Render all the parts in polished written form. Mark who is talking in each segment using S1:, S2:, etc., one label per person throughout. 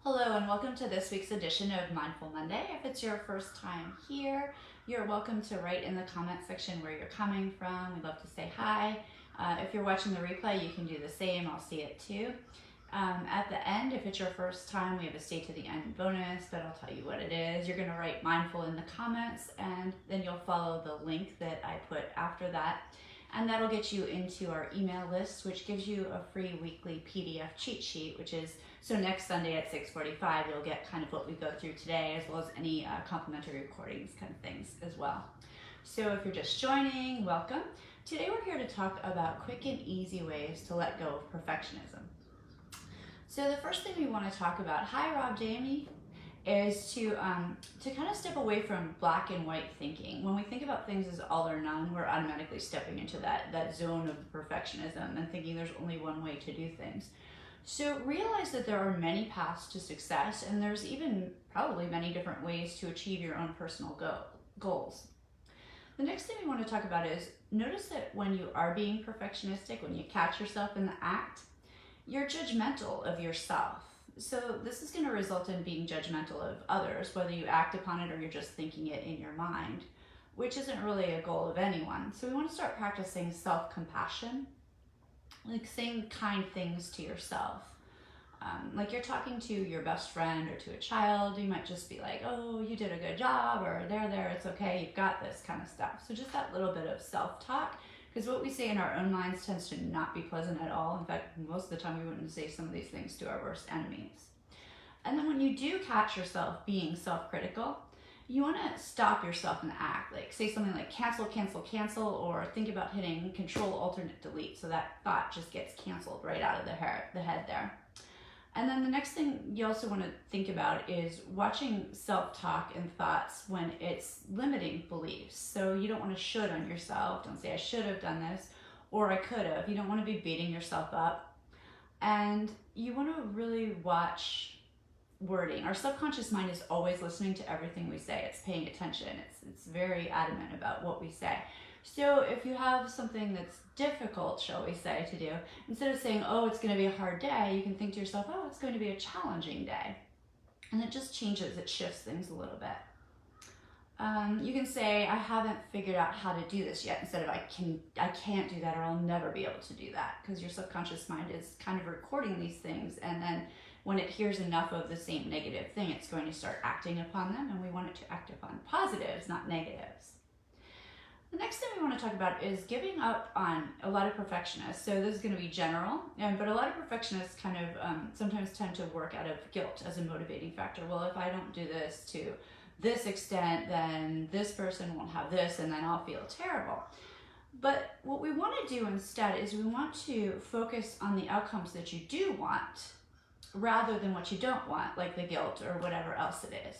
S1: Hello and welcome to this week's edition of Mindful Monday. If it's your first time here, you're welcome to write in the comment section where you're coming from. We'd love to say hi. If you're watching the replay, you can do the same. I'll see it too. At the end, if it's your first time, we have a stay to the end bonus, but I'll tell you what it is. You're going to write mindful in the comments, and then you'll follow the link that I put after that. And that'll get you into our email list, which gives you a free weekly PDF cheat sheet, so next Sunday at 6:45, you'll get kind of what we go through today, as well as any complimentary recordings kind of things as well. So if you're just joining, welcome. Today we're here to talk about quick and easy ways to let go of perfectionism. So the first thing we want to talk about, hi Rob Jamie, is to kind of step away from black and white thinking. When we think about things as all or none, we're automatically stepping into that zone of perfectionism and thinking there's only one way to do things. So realize that there are many paths to success, and there's even probably many different ways to achieve your own personal goals. The next thing we want to talk about is notice that when you are being perfectionistic, when you catch yourself in the act, you're judgmental of yourself. So this is going to result in being judgmental of others, whether you act upon it or you're just thinking it in your mind, which isn't really a goal of anyone. So we want to start practicing self-compassion, like saying kind things to yourself. Like you're talking to your best friend or to a child, you might just be like, oh, you did a good job, or there, it's okay, you've got this kind of stuff. So just that little bit of self-talk, because what we say in our own minds tends to not be pleasant at all. In fact, most of the time we wouldn't say some of these things to our worst enemies. And then when you do catch yourself being self-critical, you want to stop yourself in the act, like say something like cancel, or think about hitting Control, Alternate, Delete, so that thought just gets canceled right out of the head there. And then the next thing you also want to think about is watching self-talk and thoughts when it's limiting beliefs. So you don't want to should on yourself. Don't say I should have done this or I could have. You don't want to be beating yourself up. And you want to really watch wording. Our subconscious mind is always listening to everything we say. It's paying attention. It's very adamant about what we say. So if you have something that's difficult, shall we say, to do, instead of saying, oh, it's going to be a hard day, you can think to yourself, oh, it's going to be a challenging day. And it just changes, it shifts things a little bit. You can say, I haven't figured out how to do this yet, instead of I can't do that, or I'll never be able to do that, because your subconscious mind is kind of recording these things, and then when it hears enough of the same negative thing, it's going to start acting upon them, and we want it to act upon positives, not negatives. The next thing we want to talk about is giving up on a lot of perfectionists. So this is going to be general, but a lot of perfectionists kind of sometimes tend to work out of guilt as a motivating factor. Well, if I don't do this to this extent, then this person won't have this, and then I'll feel terrible. But what we want to do instead is we want to focus on the outcomes that you do want rather than what you don't want, like the guilt or whatever else it is.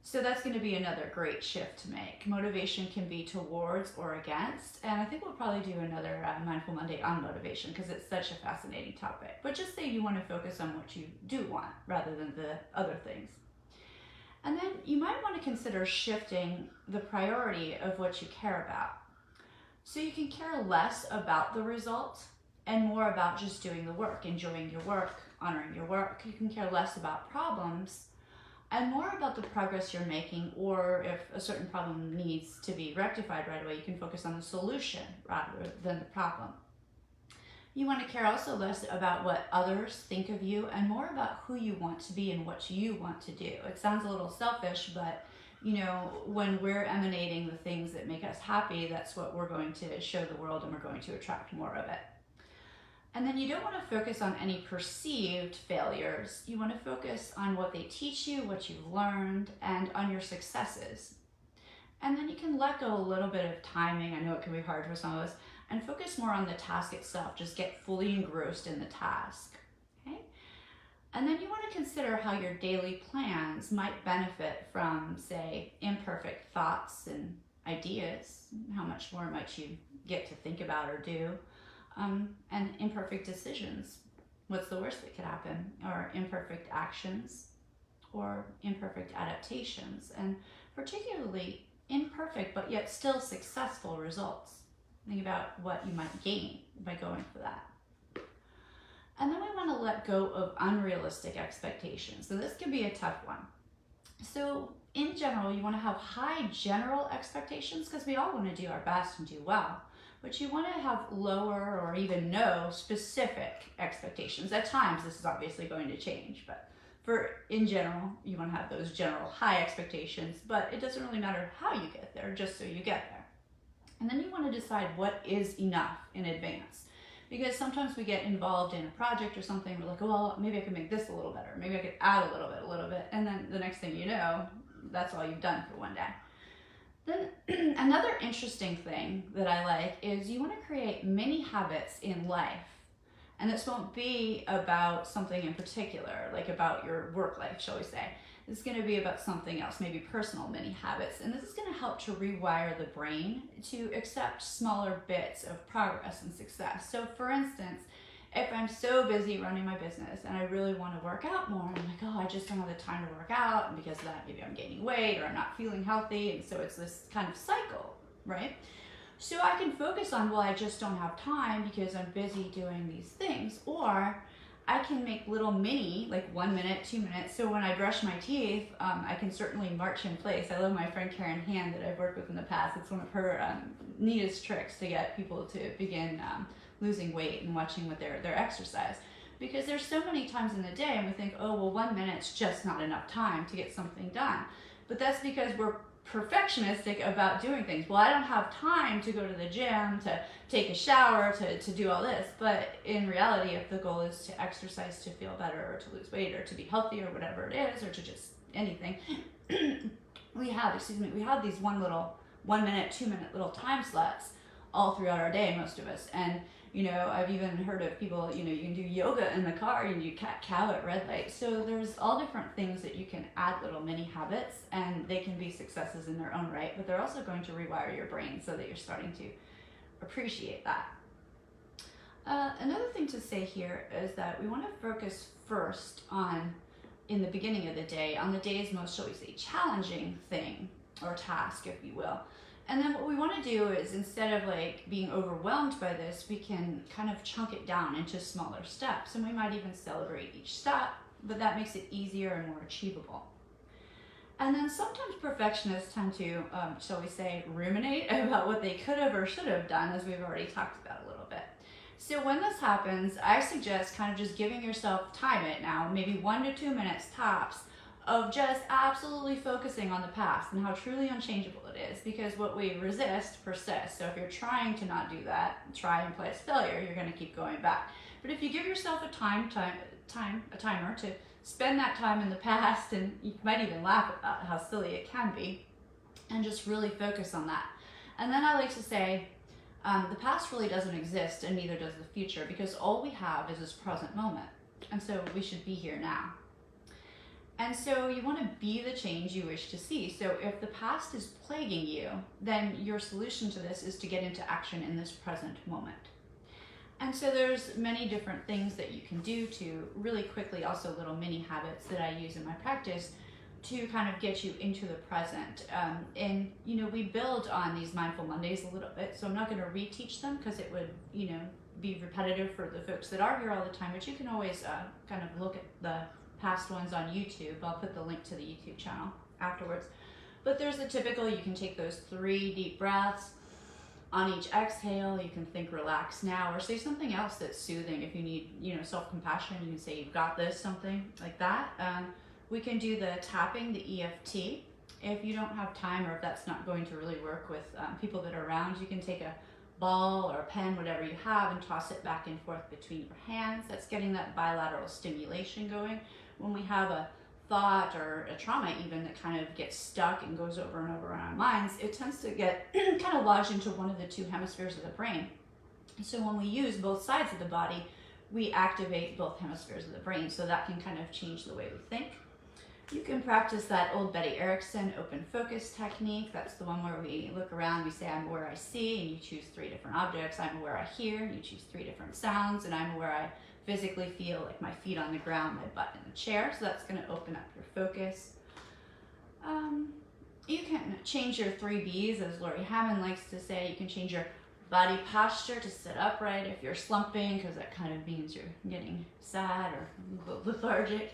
S1: So that's going to be another great shift to make. Motivation can be towards or against, and I think we'll probably do another Mindful Monday on motivation because it's such a fascinating topic. But just say you want to focus on what you do want rather than the other things. And then you might want to consider shifting the priority of what you care about. So you can care less about the result and more about just doing the work, enjoying your work, honoring your work. You can care less about problems and more about the progress you're making, or if a certain problem needs to be rectified right away, you can focus on the solution rather than the problem. You want to care also less about what others think of you and more about who you want to be and what you want to do. It sounds a little selfish, but when we're emanating the things that make us happy, that's what we're going to show the world, and we're going to attract more of it. And then you don't want to focus on any perceived failures. You want to focus on what they teach you, what you've learned, and on your successes. And then you can let go a little bit of timing. I know it can be hard for some of us, and focus more on the task itself. Just get fully engrossed in the task. Okay? And then you want to consider how your daily plans might benefit from, say, imperfect thoughts and ideas. How much more might you get to think about or do? And imperfect decisions. What's the worst that could happen? Or imperfect actions, or imperfect adaptations, and particularly imperfect but yet still successful results. Think about what you might gain by going for that. And then we want to let go of unrealistic expectations. So this can be a tough one. So in general, you want to have high general expectations because we all want to do our best and do well. But you want to have lower or even no specific expectations. At times, this is obviously going to change, but in general, you want to have those general high expectations, but it doesn't really matter how you get there, just so you get there. And then you want to decide what is enough in advance. Because sometimes we get involved in a project or something, we're like, oh, well, maybe I could make this a little better. Maybe I could add a little bit. And then the next thing you know, that's all you've done for one day. Then another interesting thing that I like is you want to create mini habits in life. And this won't be about something in particular, like about your work life, shall we say. This is going to be about something else, maybe personal mini habits. And this is going to help to rewire the brain to accept smaller bits of progress and success. So for instance, if I'm so busy running my business and I really want to work out more, I'm like, oh, I just don't have the time to work out. And because of that, maybe I'm gaining weight or I'm not feeling healthy. And so it's this kind of cycle, right? So I can focus on, well, I just don't have time because I'm busy doing these things. Or I can make little mini, like 1 minute, 2 minutes. So when I brush my teeth, I can certainly march in place. I love my friend Karen Hand that I've worked with in the past. It's one of her neatest tricks to get people to begin losing weight and watching with their exercise. Because there's so many times in the day and we think, oh, well, 1 minute's just not enough time to get something done. But that's because we're perfectionistic about doing things. Well, I don't have time to go to the gym, to take a shower, to do all this. But in reality, if the goal is to exercise to feel better or to lose weight or to be healthy or whatever it is, or to just anything, we have these 1 minute, 2 minute little time slots all throughout our day, most of us. And I've even heard of people, you can do yoga in the car, you can do cat-cow at red light. So there's all different things that you can add little mini habits, and they can be successes in their own right, but they're also going to rewire your brain so that you're starting to appreciate that. Another thing to say here is that we want to focus first on, in the beginning of the day, on the day's most, shall we say, challenging thing or task, if you will. And then what we want to do is, instead of like being overwhelmed by this, we can kind of chunk it down into smaller steps. And we might even celebrate each step, but that makes it easier and more achievable. And then sometimes perfectionists tend to, shall we say, ruminate about what they could have or should have done, as we've already talked about a little bit. So when this happens, I suggest kind of just giving yourself, time it now, maybe 1 to 2 minutes tops, of just absolutely focusing on the past and how truly unchangeable it is, because what we resist persists. So if you're trying to not do that, try and play as failure, you're going to keep going back. But if you give yourself a timer to spend that time in the past, and you might even laugh at how silly it can be, and just really focus on that. And then I like to say, the past really doesn't exist, and neither does the future, because all we have is this present moment. And so we should be here now. And so you want to be the change you wish to see. So if the past is plaguing you, then your solution to this is to get into action in this present moment. And so there's many different things that you can do to really quickly, also little mini habits that I use in my practice to kind of get you into the present. And we build on these Mindful Mondays a little bit, so I'm not going to reteach them because it would, be repetitive for the folks that are here all the time, but you can always kind of look at the past ones on YouTube. I'll put the link to the YouTube channel afterwards. But there's the typical, you can take those 3 deep breaths. On each exhale, you can think relax now, or say something else that's soothing. If you need, self-compassion, you can say you've got this, something like that. We can do the tapping, the EFT. If you don't have time, or if that's not going to really work with people that are around, you can take a ball or a pen, whatever you have, and toss it back and forth between your hands. That's getting that bilateral stimulation going. When we have a thought or a trauma even that kind of gets stuck and goes over and over in our minds, it tends to get kind of lodged into one of the 2 hemispheres of the brain. So when we use both sides of the body, we activate both hemispheres of the brain, so that can kind of change the way we think. You can practice that old Betty Erickson open focus technique. That's the one where we look around, we say, I'm aware I see, and you choose 3 different objects. I'm aware I hear, and you choose 3 different sounds, and I'm aware I physically feel like my feet on the ground, my butt in the chair. So that's going to open up your focus. You can change your 3 Bs, as Laurie Hammond likes to say. You can change your body posture to sit upright if you're slumping, because that kind of means you're getting sad or lethargic.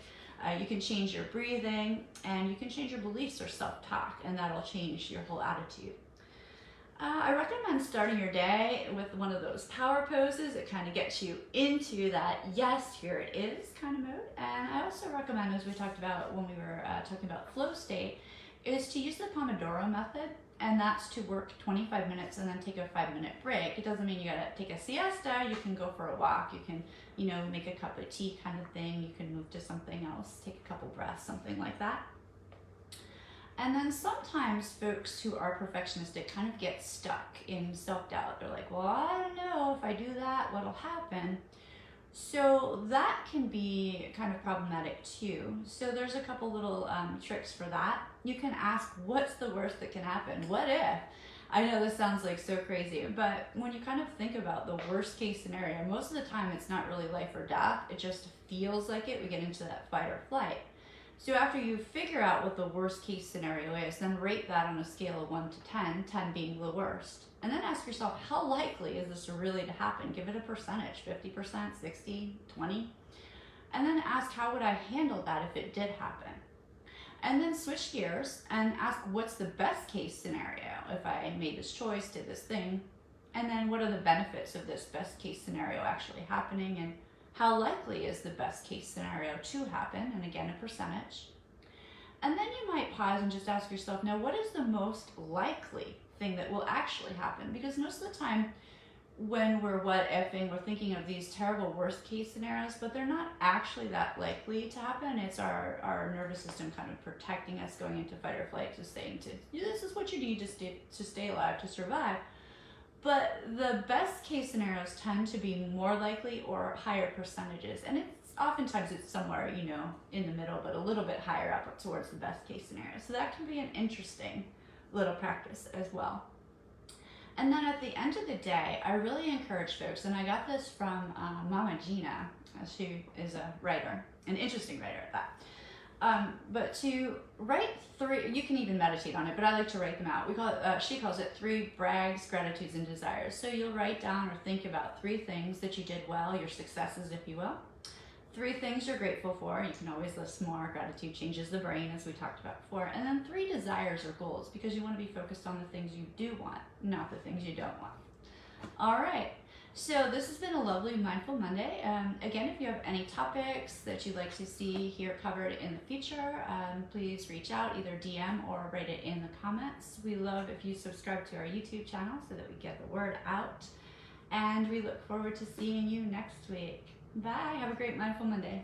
S1: You can change your breathing, and you can change your beliefs or self-talk, and that'll change your whole attitude. I recommend starting your day with one of those power poses. It kind of gets you into that, yes, here it is kind of mode. And I also recommend, as we talked about when we were talking about flow state, is to use the Pomodoro method. And that's to work 25 minutes and then take a 5-minute break. It doesn't mean you gotta take a siesta. You can go for a walk. You can, make a cup of tea kind of thing. You can move to something else, take a couple breaths, something like that. And then sometimes folks who are perfectionistic kind of get stuck in self-doubt. They're like, well, I don't know if I do that, what'll happen? So that can be kind of problematic too. So there's a couple little tricks for that. You can ask, what's the worst that can happen? What if? I know this sounds like so crazy, but when you kind of think about the worst case scenario, most of the time it's not really life or death. It just feels like it. We get into that fight or flight. So after you figure out what the worst case scenario is, then rate that on a scale of 1 to 10, 10 being the worst. And then ask yourself, how likely is this really to happen? Give it a percentage, 50%, 60, 20. And then ask, how would I handle that if it did happen? And then switch gears and ask, what's the best case scenario if I made this choice, did this thing? And then what are the benefits of this best case scenario actually happening? And how likely is the best case scenario to happen? And again, a percentage. And then you might pause and just ask yourself, now what is the most likely thing that will actually happen? Because most of the time when we're what ifing, we're thinking of these terrible worst case scenarios, but they're not actually that likely to happen. It's our nervous system kind of protecting us, going into fight or flight, just saying this is what you need to stay alive, to survive. But the best case scenarios tend to be more likely or higher percentages. And oftentimes it's somewhere, in the middle, but a little bit higher up towards the best case scenario. So that can be an interesting little practice as well. And then at the end of the day, I really encourage folks, and I got this from Mama Gina. She is a writer, an interesting writer at that. But to write 3, you can even meditate on it, but I like to write them out. We call it, she calls it 3 brags, gratitudes, and desires. So you'll write down or think about 3 things that you did well, your successes, if you will. 3 things you're grateful for. You can always list more. Gratitude changes the brain, as we talked about before. And then 3 desires or goals, because you want to be focused on the things you do want, not the things you don't want. All right. So this has been a lovely Mindful Monday. Again, if you have any topics that you'd like to see here covered in the future, please reach out, either DM or write it in the comments. We love if you subscribe to our YouTube channel so that we get the word out. And we look forward to seeing you next week. Bye. Have a great Mindful Monday.